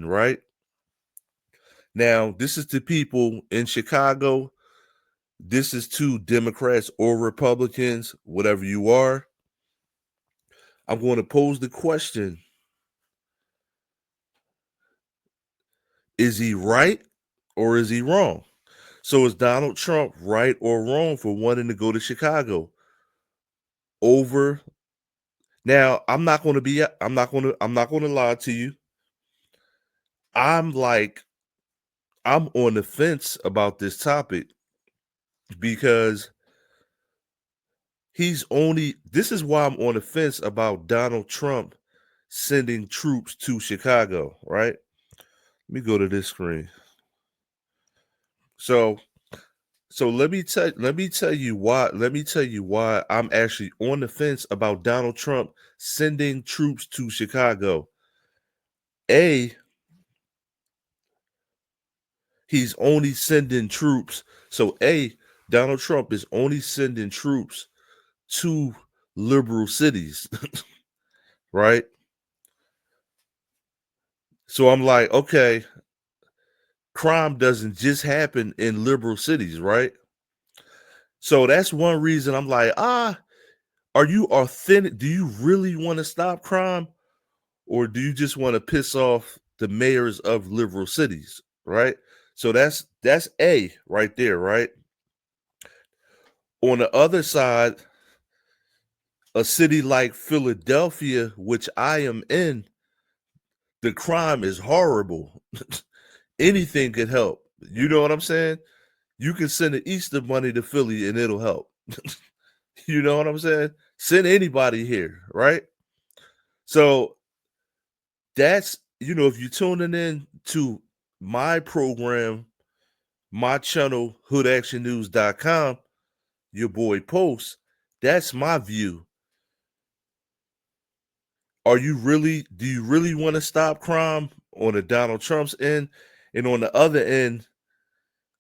right? Now, this is to people in Chicago. This is to Democrats or Republicans, whatever you are. I'm going to pose the question: is he right or is he wrong? So is Donald Trump right or wrong for wanting to go to Chicago over? Now, I'm not going to lie to you. I'm like I'm on the fence about this topic because this is why I'm on the fence about Donald Trump sending troops to Chicago, right? Let me go to this screen. So let me tell you why I'm actually on the fence about Donald Trump sending troops to Chicago. A, he's only sending troops. So Donald Trump is only sending troops to liberal cities, right? So I'm like, okay, crime doesn't just happen in liberal cities, right? So that's one reason I'm like, are you authentic? Do you really want to stop crime? Or do you just want to piss off the mayors of liberal cities, right? So that's A right there, right? On the other side, a city like Philadelphia, which I am in, the crime is horrible. Anything could help. You know what I'm saying? You can send the Easter money to Philly and it'll help. You know what I'm saying? Send anybody here, right? So that's, if you're tuning in to my program, my channel, hoodactionnews.com, your boy posts, that's my view. Do you really want to stop crime on the Donald Trump's end? And on the other end,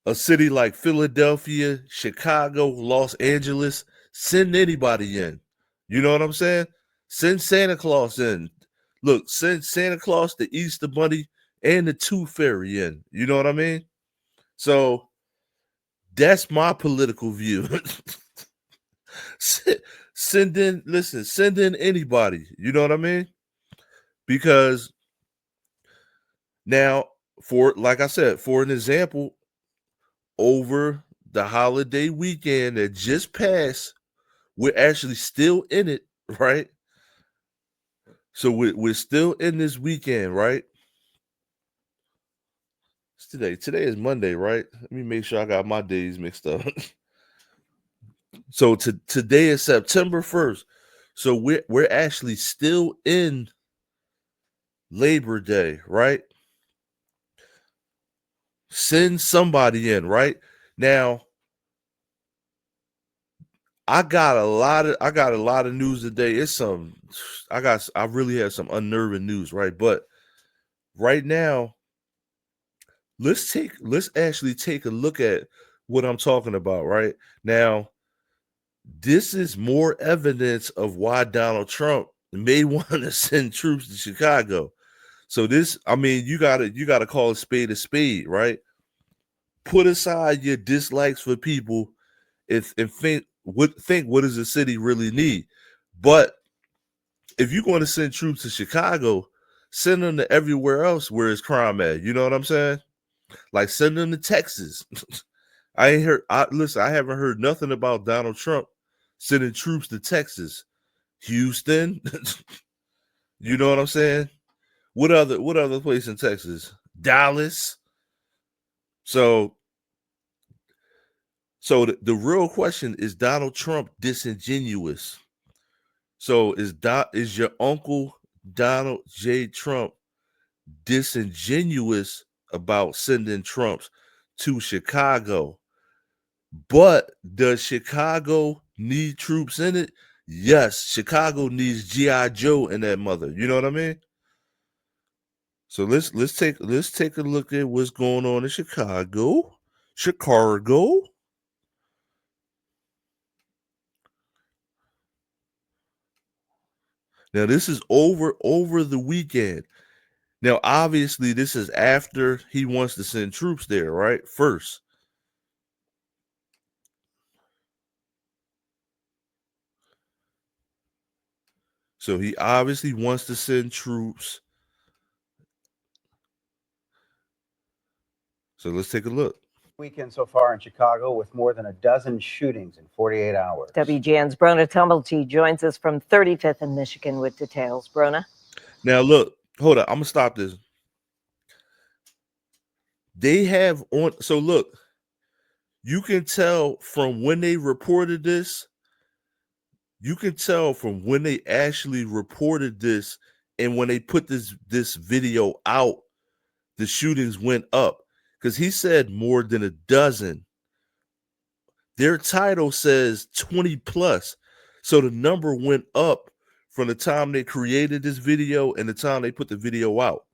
a city like Philadelphia, Chicago, Los Angeles, send anybody in. You know what I'm saying? Send Santa Claus in. Look, send Santa Claus, the Easter Bunny, and the Tooth Fairy in. You know what I mean? So that's my political view. send, send in anybody. You know what I mean? Because now, for like I said, for an example, over the holiday weekend that just passed, we're actually still in it, right? So we're still in this weekend, right? It's today. Today is Monday, right? Let me make sure I got my days mixed up. So today is September 1st. So we're actually still in Labor Day, right? Send somebody in, right? Now, I got a lot of news today. I really have some unnerving news, right? But right now, let's actually take a look at what I'm talking about, right? Now, this is more evidence of why Donald Trump may want to send troops to Chicago. So this, I mean, you gotta call a spade, right? Put aside your dislikes for people and think what does the city really need. But if you're going to send troops to Chicago, send them to everywhere else where it's crime at. You know what I'm saying? Like send them to Texas. I ain't heard. Listen, I haven't heard nothing about Donald Trump sending troops to Texas, Houston. You know what I'm saying? What other place in Texas? Dallas. So the real question is Donald Trump disingenuous? So is your uncle Donald J. Trump disingenuous about sending troops to Chicago? But does Chicago need troops in it? Yes, Chicago needs GI Joe in that mother. You know what I mean? So let's take a look at what's going on in Chicago. Chicago. Now this is over the weekend. Now, obviously, this is after he wants to send troops there, right? First. So he obviously wants to send troops. So let's take a look. Weekend so far in Chicago with more than a dozen shootings in 48 hours. WGN's Brona Tumblety joins us from 35th and Michigan with details. Brona? Now, look, hold on. I'm going to stop this. They have on, so look, you can tell from when they reported this, you can tell from when they actually reported this and when they put this video out, the shootings went up because he said more than a dozen. Their title says 20 plus. So the number went up from the time they created this video and the time they put the video out.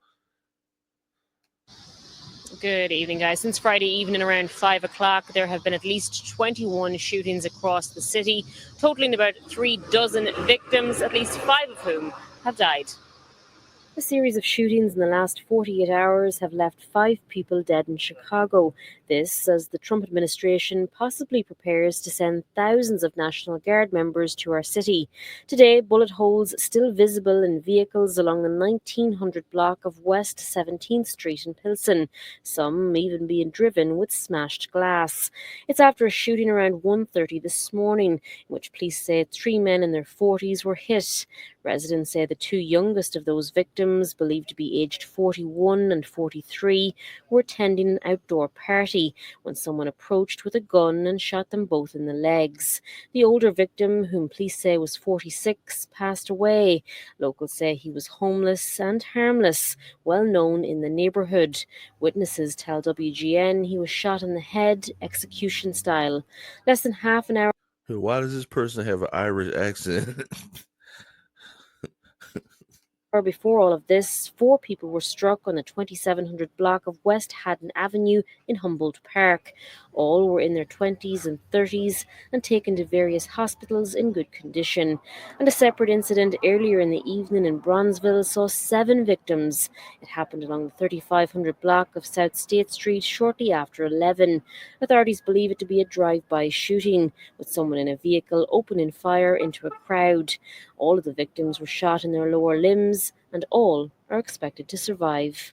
Good evening, guys. Since Friday evening around 5 o'clock, there have been at least 21 shootings across the city, totaling about 36 victims, at least 5 of whom have died. A series of shootings in the last 48 hours have left 5 people dead in Chicago. This as the Trump administration possibly prepares to send thousands of National Guard members to our city. Today, bullet holes still visible in vehicles along the 1900 block of West 17th Street in Pilsen, some even being driven with smashed glass. It's after a shooting around 1:30 this morning, in which police say 3 men in their 40s were hit. Residents say the 2 youngest of those victims, believed to be aged 41 and 43, were attending an outdoor party when someone approached with a gun and shot them both in the legs. The older victim, whom police say was 46, passed away. Locals say he was homeless and harmless, well known in the neighbourhood. Witnesses tell WGN he was shot in the head, execution style. Less than half an hour. Why does this person have an Irish accent? Before all of this, 4 people were struck on the 2700 block of West Haddon Avenue in Humboldt Park. All were in their 20s and 30s and taken to various hospitals in good condition. And a separate incident earlier in the evening in Bronzeville saw 7 victims. It happened along the 3500 block of South State Street shortly after 11. Authorities believe it to be a drive-by shooting, with someone in a vehicle opening fire into a crowd. All of the victims were shot in their lower limbs, and all are expected to survive.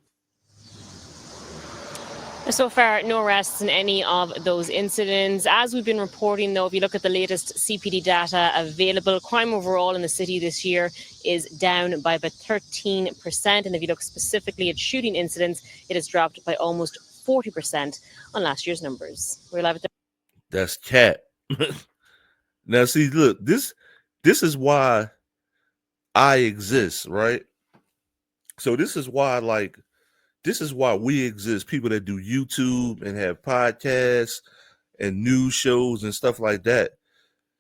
So far, no arrests in any of those incidents. As we've been reporting, though, if you look at the latest CPD data available, crime overall in the city this year is down by about 13%. And if you look specifically at shooting incidents, it has dropped by almost 40% on last year's numbers. We're live at the. That's cat. Now, see, look, this is why I exist, right? So this is why we exist. People that do YouTube and have podcasts and news shows and stuff like that.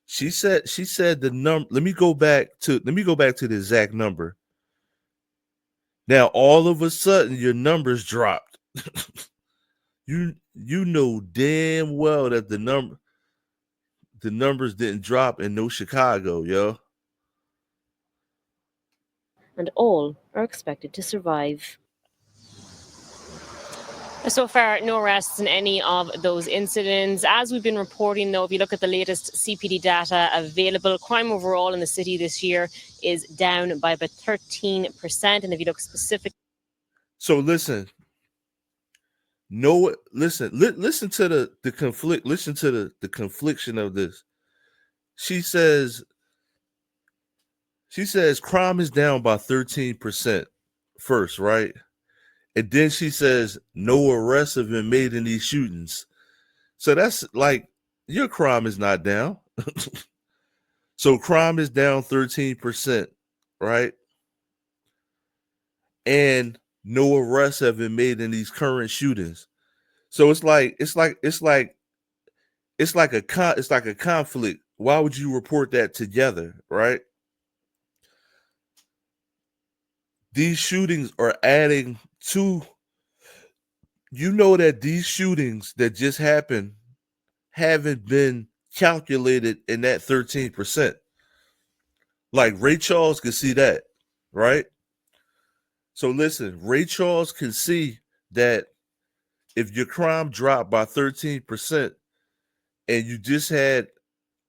She said the number. Let me go back to the exact number. Now, all of a sudden, your numbers dropped. You know damn well that the numbers didn't drop in no Chicago, yo. And all are expected to survive. So far, no arrests in any of those incidents. As we've been reporting, though, if you look at the latest CPD data available, crime overall in the city this year is down by about 13%. And if you look specifically. So listen. Listen to the conflict. Listen to the confliction of this. She says crime is down by 13% first, right? And then she says no arrests have been made in these shootings. So that's like your crime is not down. So crime is down 13%, right? And no arrests have been made in these current shootings. So it's like a conflict. Why would you report that together, right? These shootings are adding to, you know, that these shootings that just happened haven't been calculated in that 13%. Like Ray Charles could see that, right? So listen, Ray Charles can see that if your crime dropped by 13% and you just had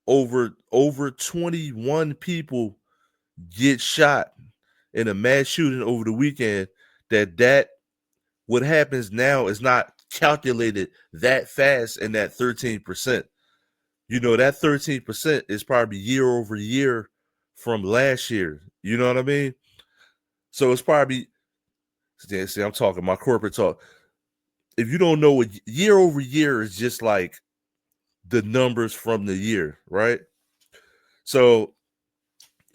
over 21 people get shot in a mass shooting over the weekend, that what happens now is not calculated that fast in that 13%. You know, that 13% is probably year over year from last year. You know what I mean? So it's probably, see, I'm talking my corporate talk. If you don't know what year over year is, just like the numbers from the year, right? So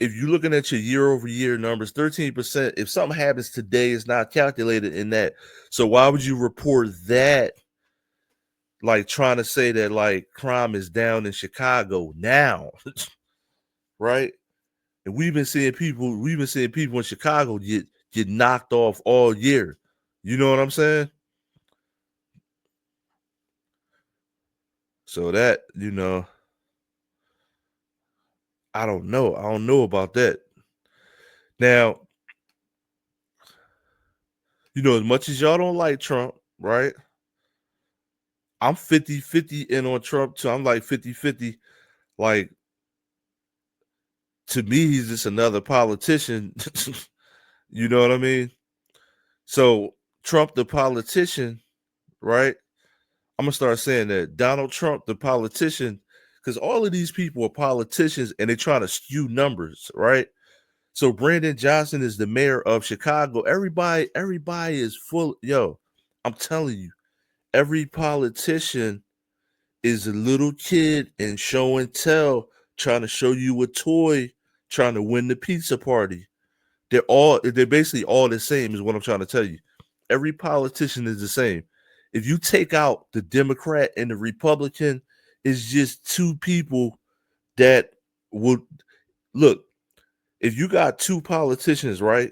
if you're looking at your year over year numbers, 13%, if something happens today, it's not calculated in that. So why would you report that? Like trying to say that like crime is down in Chicago now, right? And we've been seeing people in Chicago get knocked off all year. You know what I'm saying? So that, you know, I don't know. I don't know about that. Now, you know, as much as y'all don't like Trump, right? I'm 50-50 in on Trump too. I'm like 50-50. Like, to me, he's just another politician. You know what I mean? So Trump, the politician, right? I'm gonna start saying that Donald Trump, the politician, because all of these people are politicians and they try to skew numbers, right? So Brandon Johnson is the mayor of Chicago. Everybody is full. Yo, I'm telling you, every politician is a little kid in show and tell, trying to show you a toy, trying to win the pizza party. They're basically all the same, is what I'm trying to tell you. Every politician is the same. If you take out the Democrat and the Republican, it's just two people that would look. If you got two politicians, right,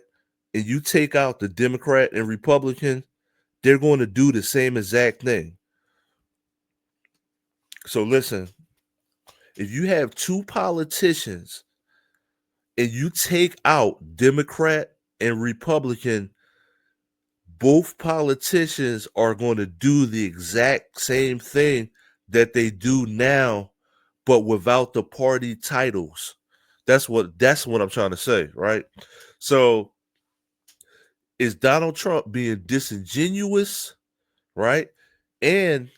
and you take out the Democrat and Republican, they're going to do the same exact thing. So listen, if you have two politicians and you take out Democrat and Republican, both politicians are going to do the exact same thing that they do now, but without the party titles. That's what I'm trying to say, right? So is Donald Trump being disingenuous, right? And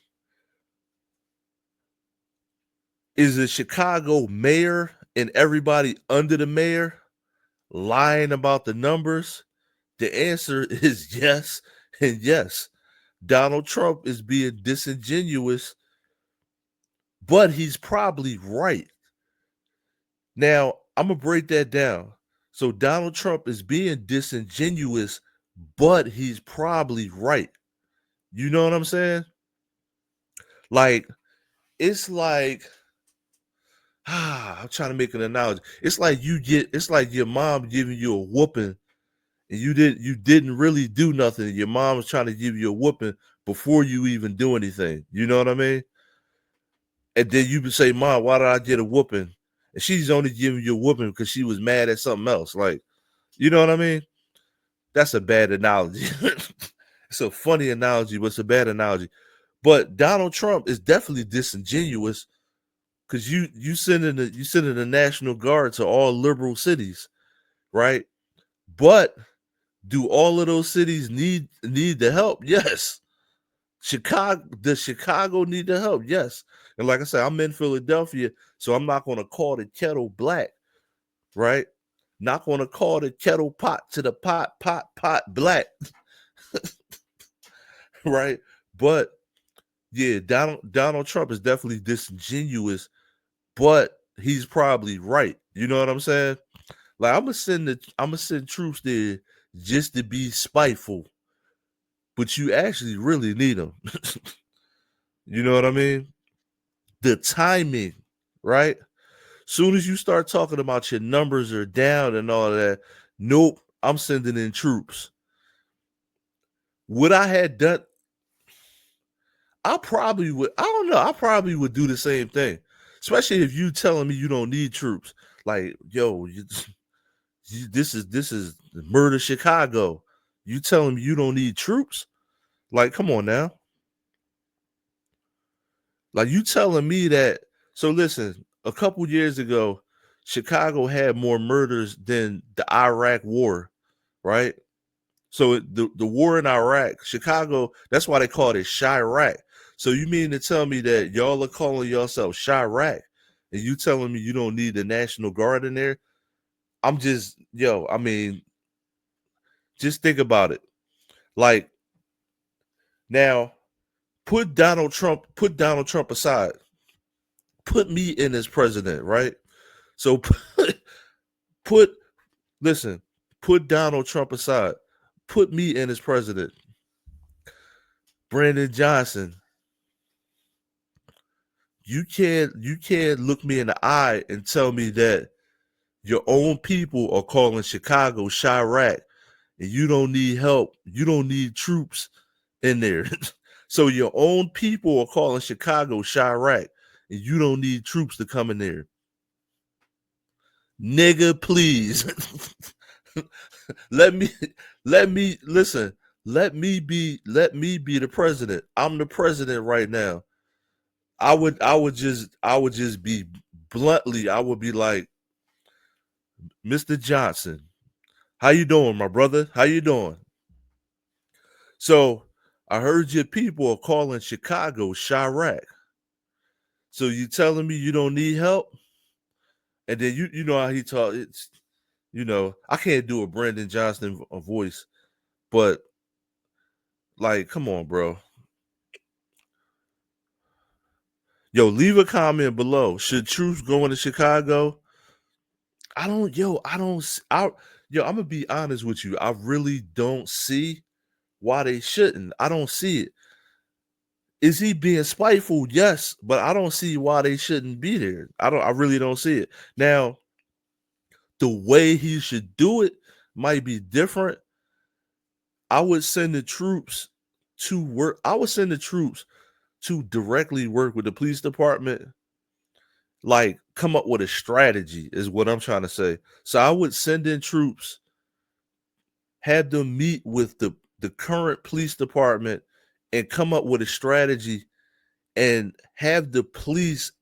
is the Chicago mayor and everybody under the mayor lying about the numbers? The answer is yes and yes. Donald Trump is being disingenuous, but he's probably right. Now, I'm going to break that down. So Donald Trump is being disingenuous, but he's probably right. You know what I'm saying? Like, it's like, I'm trying to make an analogy. It's like your mom giving you a whooping and you didn't really do nothing. Your mom was trying to give you a whooping before you even do anything. You know what I mean? And then you would say, Mom, why did I get a whooping? And she's only giving you a whooping because she was mad at something else. Like, you know what I mean? That's a bad analogy. It's a funny analogy, but it's a bad analogy. But Donald Trump is definitely disingenuous because you sending the National Guard to all liberal cities, right? But do all of those cities need the help? Yes. Does Chicago need the help? Yes. And like I said, I'm in Philadelphia, so I'm not going to call the kettle black, right? Not going to call the kettle pot to the pot black, right? But yeah, Donald Trump is definitely disingenuous, but he's probably right. You know what I'm saying? Like I'm gonna send troops there just to be spiteful, but you actually really need them. You know what I mean? The timing, right? Soon as you start talking about your numbers are down and all that, nope, I'm sending in troops. Would I had done? I probably would. I don't know. I probably would do the same thing, especially if you telling me you don't need troops. Like, yo, this is murder Chicago. You telling me you don't need troops? Like, come on now. Like, you telling me that. So listen, a couple years ago, Chicago had more murders than the Iraq war, right? So the war in Iraq, Chicago, that's why they called it Chirac. So you mean to tell me that y'all are calling yourself Chirac and you telling me you don't need the National Guard in there? I'm just, I mean, just think about it. Like, now put Donald Trump aside. Put me in as president, right? So put listen, put Donald Trump aside. Put me in as president. Brandon Johnson, you can't look me in the eye and tell me that your own people are calling Chicago Chirac and you don't need help. You don't need troops in there. So your own people are calling Chicago Chirac and you don't need troops to come in there. Nigga, please. let me listen. Let me be the president. I'm the president right now. I would just be bluntly, I would be like, Mr. Johnson, how you doing, my brother? How you doing? So I heard your people are calling Chicago Chirac. So you telling me you don't need help? And then you know how he talk. It's I can't do a Brandon Johnson voice, but like, come on, bro. Yo, leave a comment below. Should troops go into Chicago? I'm gonna be honest with you. I really don't see why they shouldn't. I don't see it. Is he being spiteful? Yes, but I don't see why they shouldn't be there. I really don't see it. Now, the way he should do it might be different. I would send the troops to work. I would send the troops to directly work with the police department. Like, come up with a strategy is what I'm trying to say. So I would send in troops, have them meet with the current police department and come up with a strategy and have the police,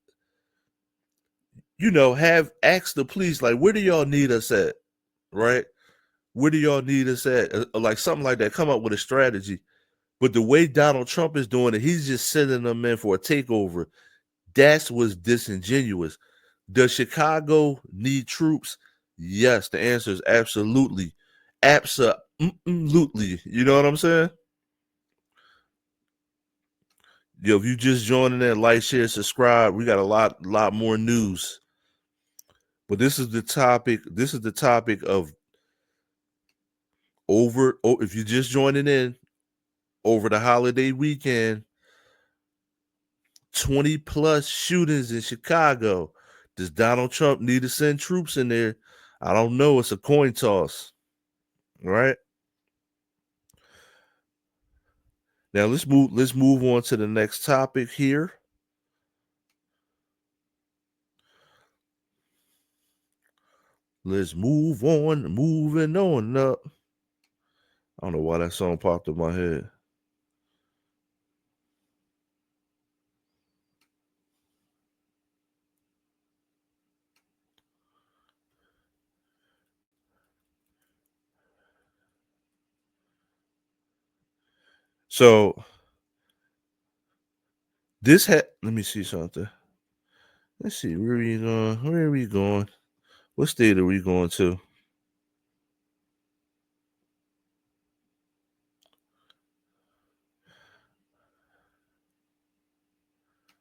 have asked the police, like, where do y'all need us at? Right? Where do y'all need us at? Like something like that. Come up with a strategy. But the way Donald Trump is doing it, he's just sending them in for a takeover. That was disingenuous. Does Chicago need troops? Yes, the answer is absolutely. Absolutely. You know what I'm saying? Yo, if you just joining in, like, share, subscribe. We got a lot more news. But this is the topic. This is the topic of if you're just joining in, over the holiday weekend, 20 plus shootings in Chicago. Does Donald Trump need to send troops in there? I don't know. It's a coin toss. All right. Now let's move on to the next topic here. Let's move on, moving on up. I don't know why that song popped in my head. So let me see something. Let's see, where are we going? What state are we going to?